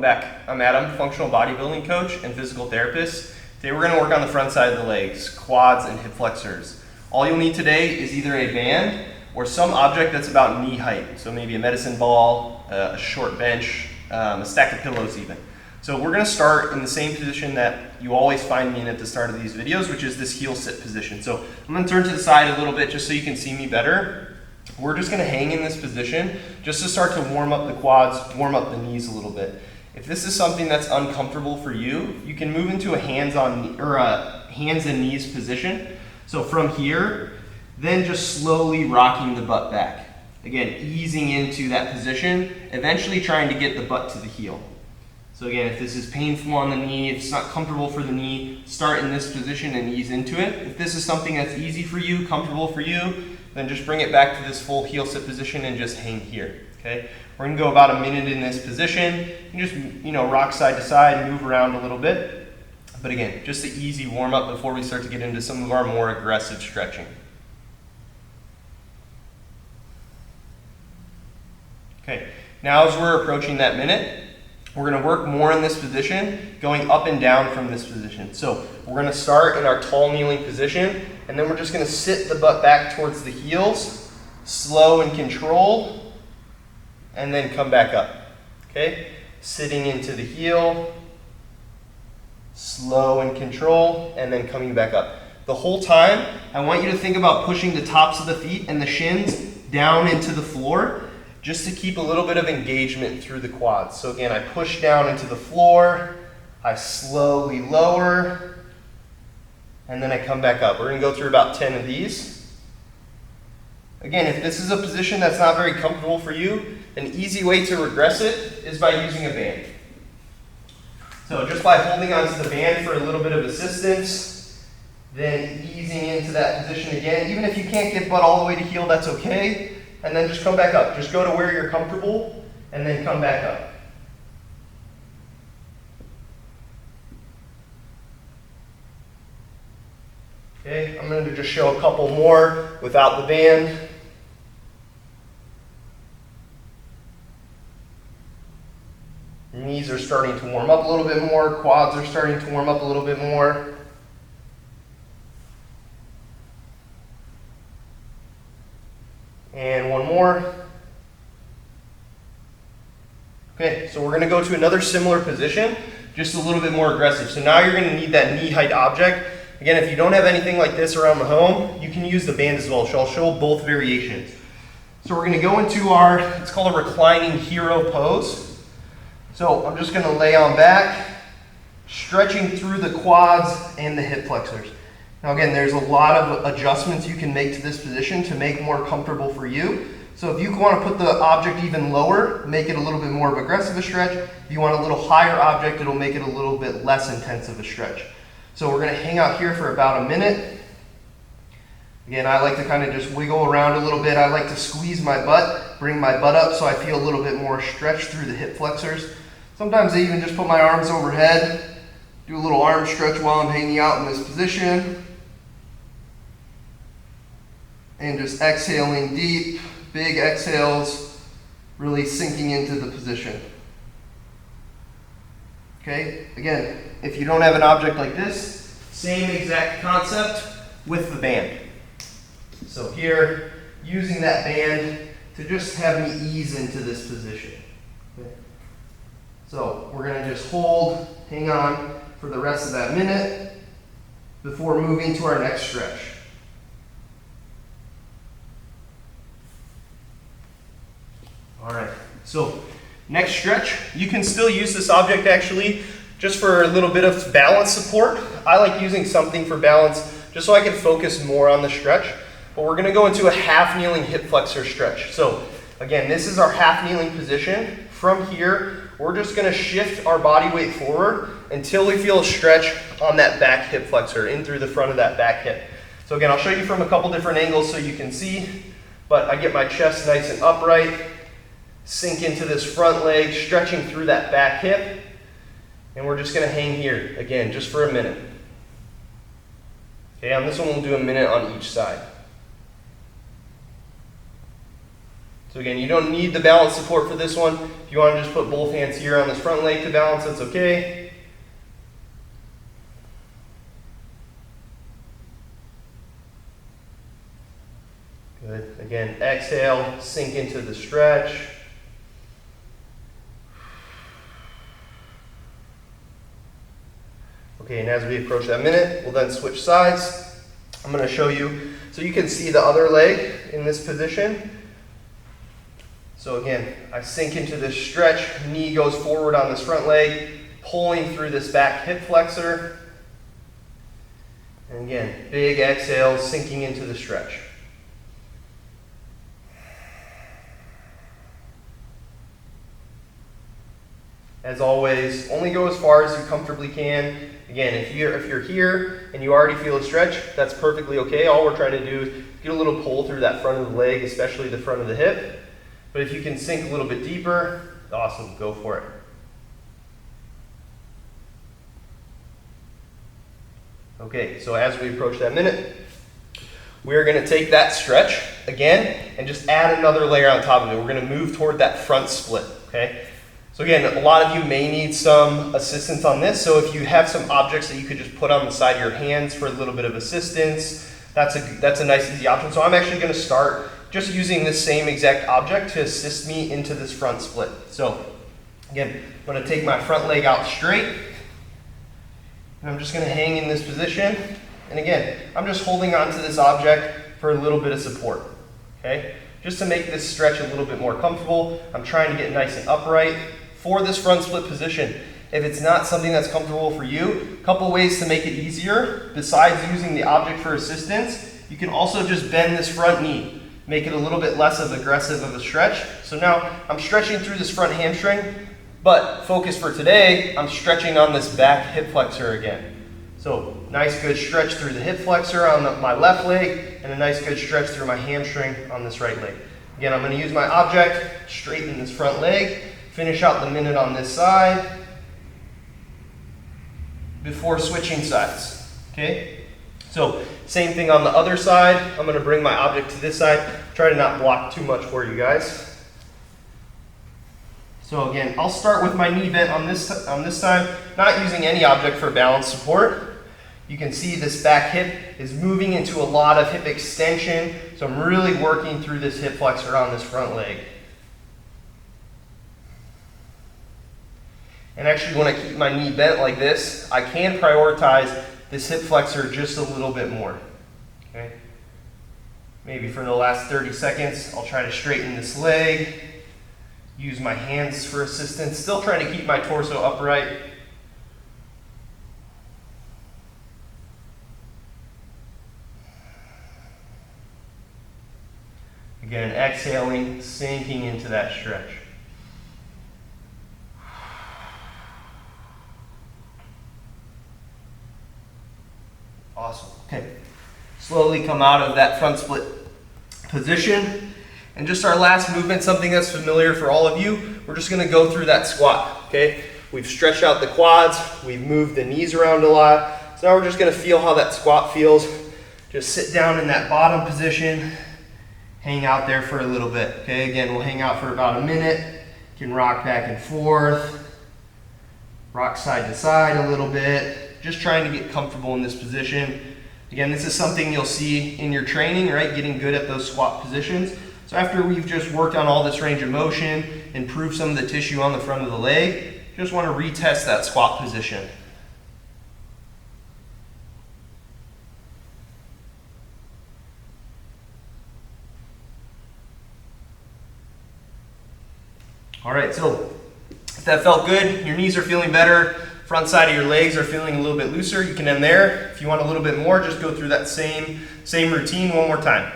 back. I'm Adam, functional bodybuilding coach and physical therapist. Today we're going to work on the front side of the legs, quads and hip flexors. All you'll need today is either a band or some object that's about knee height. So maybe a medicine ball, a short bench, a stack of pillows even. So we're going to start in the same position that you always find me in at the start of these videos, which is this heel sit position. So I'm going to turn to the side a little bit just so you can see me better. We're just going to hang in this position just to start to warm up the quads, warm up the knees a little bit. If this is something that's uncomfortable for you, you can move into a hands and knees position. So from here, then just slowly rocking the butt back. Again, easing into that position, eventually trying to get the butt to the heel. So again, if this is painful on the knee, if it's not comfortable for the knee, start in this position and ease into it. If this is something that's easy for you, comfortable for you, then just bring it back to this full heel sit position and just hang here, okay? We're gonna go about a minute in this position. You just, rock side to side, move around a little bit. But again, just an easy warm up before we start to get into some of our more aggressive stretching. Okay, now as we're approaching that minute, we're going to work more in this position, going up and down from this position. So we're going to start in our tall kneeling position, and then we're just going to sit the butt back towards the heels, slow and controlled, and then come back up. Okay? Sitting into the heel, slow and control, and then coming back up. The whole time, I want you to think about pushing the tops of the feet and the shins down into the floor, just to keep a little bit of engagement through the quads. So again, I push down into the floor, I slowly lower, and then I come back up. We're gonna go through about 10 of these. Again, if this is a position that's not very comfortable for you, an easy way to regress it is by using a band. So just by holding onto the band for a little bit of assistance, then easing into that position again. Even if you can't get butt all the way to heel, that's okay. And then just come back up. Just go to where you're comfortable and then come back up. Okay, I'm going to just show a couple more without the band. Knees are starting to warm up a little bit more. Quads are starting to warm up a little bit more. And one more. Okay, so we're going to go to another similar position, just a little bit more aggressive. So now you're going to need that knee height object. Again, if you don't have anything like this around the home, you can use the band as well. So I'll show both variations. So we're going to go into our, it's called a reclining hero pose. So I'm just going to lay on back, stretching through the quads and the hip flexors. Now again, there's a lot of adjustments you can make to this position to make more comfortable for you. So if you want to put the object even lower, make it a little bit more of aggressive a stretch. If you want a little higher object, it'll make it a little bit less intensive a stretch. So we're going to hang out here for about a minute. Again, I like to kind of just wiggle around a little bit. I like to squeeze my butt, bring my butt up so I feel a little bit more stretch through the hip flexors. Sometimes I even just put my arms overhead, do a little arm stretch while I'm hanging out in this position. And just exhaling deep, big exhales, really sinking into the position. Okay, again, if you don't have an object like this, same exact concept with the band. So here, using that band to just have me ease into this position. Okay. So we're gonna just hold, hang on for the rest of that minute before moving to our next stretch. All right, so next stretch, you can still use this object actually just for a little bit of balance support. I like using something for balance just so I can focus more on the stretch. But we're gonna go into a half kneeling hip flexor stretch. So again, this is our half kneeling position. From here, we're just gonna shift our body weight forward until we feel a stretch on that back hip flexor, in through the front of that back hip. So again, I'll show you from a couple different angles so you can see, but I get my chest nice and upright. Sink into this front leg, stretching through that back hip. And we're just going to hang here, again, just for a minute. Okay, on this one we'll do a minute on each side. So again, you don't need the balance support for this one. If you want to just put both hands here on this front leg to balance, that's okay. Good. Again, exhale, sink into the stretch. Okay, and as we approach that minute, we'll then switch sides. I'm going to show you, so you can see the other leg in this position. So again, I sink into this stretch, knee goes forward on this front leg, pulling through this back hip flexor. And again, big exhale, sinking into the stretch. As always, only go as far as you comfortably can. Again, if you're here and you already feel a stretch, that's perfectly okay. All we're trying to do is get a little pull through that front of the leg, especially the front of the hip. But if you can sink a little bit deeper, awesome, go for it. Okay, so as we approach that minute, we're going to take that stretch again and just add another layer on top of it. We're going to move toward that front split, okay? So again, a lot of you may need some assistance on this. So if you have some objects that you could just put on the side of your hands for a little bit of assistance, that's a nice easy option. So I'm actually going to start just using this same exact object to assist me into this front split. So again, I'm going to take my front leg out straight, and I'm just going to hang in this position. And again, I'm just holding onto this object for a little bit of support, okay? Just to make this stretch a little bit more comfortable. I'm trying to get nice and upright for this front split position. If it's not something that's comfortable for you, a couple ways to make it easier, besides using the object for assistance, you can also just bend this front knee. Make it a little bit less of aggressive of a stretch. So now I'm stretching through this front hamstring, but focus for today, I'm stretching on this back hip flexor again. So nice good stretch through the hip flexor on my left leg, and a nice good stretch through my hamstring on this right leg. Again, I'm going to use my object, straighten this front leg, finish out the minute on this side before switching sides, okay? So same thing on the other side. I'm going to bring my object to this side, try to not block too much for you guys. So again, I'll start with my knee bent on this time, not using any object for balance support. You can see this back hip is moving into a lot of hip extension, so I'm really working through this hip flexor on this front leg. And actually, when I keep my knee bent like this, I can prioritize this hip flexor just a little bit more, okay? Maybe for the last 30 seconds, I'll try to straighten this leg, use my hands for assistance, still trying to keep my torso upright. Again, exhaling, sinking into that stretch. Awesome. Okay. Slowly come out of that front split position. And just our last movement, something that's familiar for all of you, we're just going to go through that squat. Okay? We've stretched out the quads, we've moved the knees around a lot. So now we're just going to feel how that squat feels. Just sit down in that bottom position. Hang out there for a little bit, okay? Again, we'll hang out for about a minute. You can rock back and forth, rock side to side a little bit, just trying to get comfortable in this position. Again, this is something you'll see in your training, right? Getting good at those squat positions. So after we've just worked on all this range of motion, improved some of the tissue on the front of the leg, just want to retest that squat position. All right, so if that felt good, your knees are feeling better, front side of your legs are feeling a little bit looser, you can end there. If you want a little bit more, just go through that same routine one more time.